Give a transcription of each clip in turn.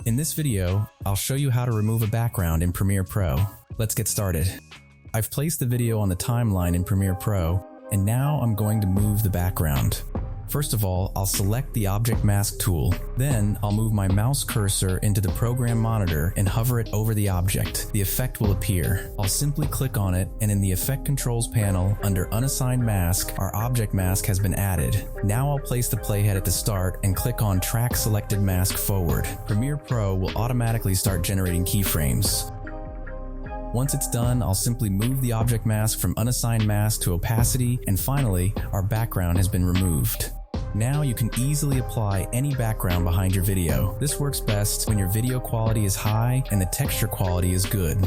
In this video, I'll show you how to remove a background in Premiere Pro. Let's get started. I've placed the video on the timeline in Premiere Pro, and now I'm going to move the background. First of all, I'll select the Object Mask tool. Then, I'll move my mouse cursor into the program monitor and hover it over the object. The effect will appear. I'll simply click on it, and in the Effect Controls panel, under Unassigned Mask, our Object Mask has been added. Now I'll place the playhead at the start and click on Track Selected Mask Forward. Premiere Pro will automatically start generating keyframes. Once it's done, I'll simply move the object mask from unassigned mask to opacity, and finally, our background has been removed. Now you can easily apply any background behind your video. This works best when your video quality is high and the texture quality is good.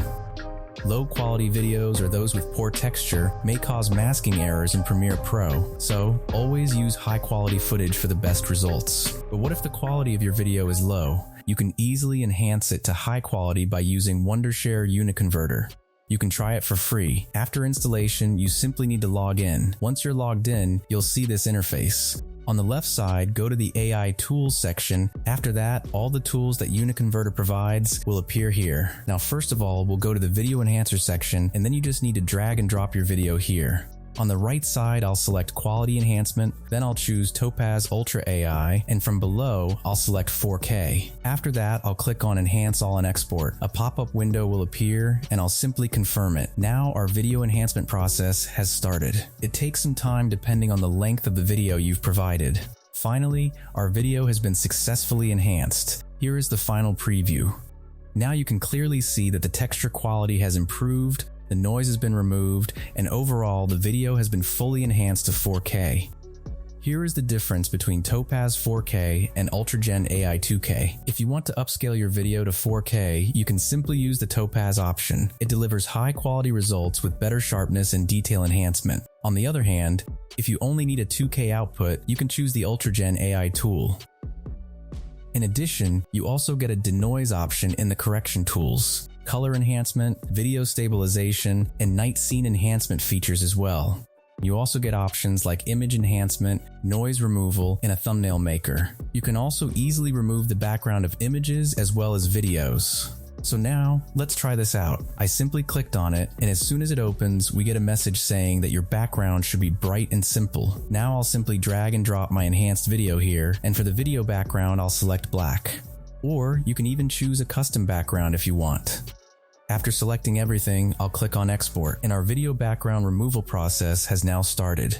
Low quality videos or those with poor texture may cause masking errors in Premiere Pro, so always use high quality footage for the best results. But what if the quality of your video is low? You can easily enhance it to high quality by using Wondershare UniConverter. You can try it for free. After installation, you simply need to log in. Once you're logged in, you'll see this interface. On the left side, go to the AI Tools section. After that, all the tools that UniConverter provides will appear here. Now, first of all, we'll go to the Video Enhancer section, and then you just need to drag and drop your video here. On the right side, I'll select Quality Enhancement, then I'll choose Topaz Ultra AI, and from below, I'll select 4K. After that, I'll click on Enhance All and Export. A pop-up window will appear, and I'll simply confirm it. Now our video enhancement process has started. It takes some time depending on the length of the video you've provided. Finally, our video has been successfully enhanced. Here is the final preview. Now you can clearly see that the texture quality has improved, the noise has been removed, and overall the video has been fully enhanced to 4K. Here is the difference between Topaz 4K and UltraGen AI 2K. If you want to upscale your video to 4K, you can simply use the Topaz option. It delivers high quality results with better sharpness and detail enhancement. On the other hand, if you only need a 2K output, you can choose the UltraGen AI tool. In addition, you also get a denoise option in the correction tools, color enhancement, video stabilization, and night scene enhancement features as well. You also get options like image enhancement, noise removal, and a thumbnail maker. You can also easily remove the background of images as well as videos. So now, let's try this out. I simply clicked on it, and as soon as it opens, we get a message saying that your background should be bright and simple. Now I'll simply drag and drop my enhanced video here, and for the video background, I'll select black. Or you can even choose a custom background if you want. After selecting everything, I'll click on Export, and our video background removal process has now started.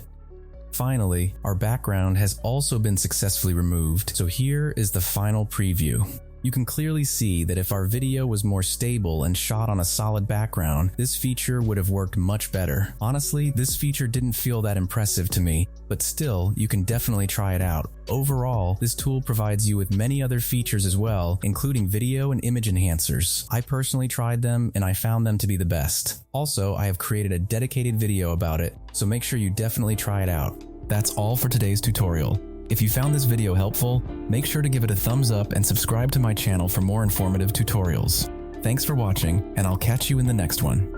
Finally, our background has also been successfully removed, so here is the final preview. You can clearly see that if our video was more stable and shot on a solid background, this feature would have worked much better. Honestly, this feature didn't feel that impressive to me, but still, you can definitely try it out. Overall, this tool provides you with many other features as well, including video and image enhancers. I personally tried them, and I found them to be the best. Also, I have created a dedicated video about it, so make sure you definitely try it out. That's all for today's tutorial. If you found this video helpful, make sure to give it a thumbs up and subscribe to my channel for more informative tutorials. Thanks for watching, and I'll catch you in the next one.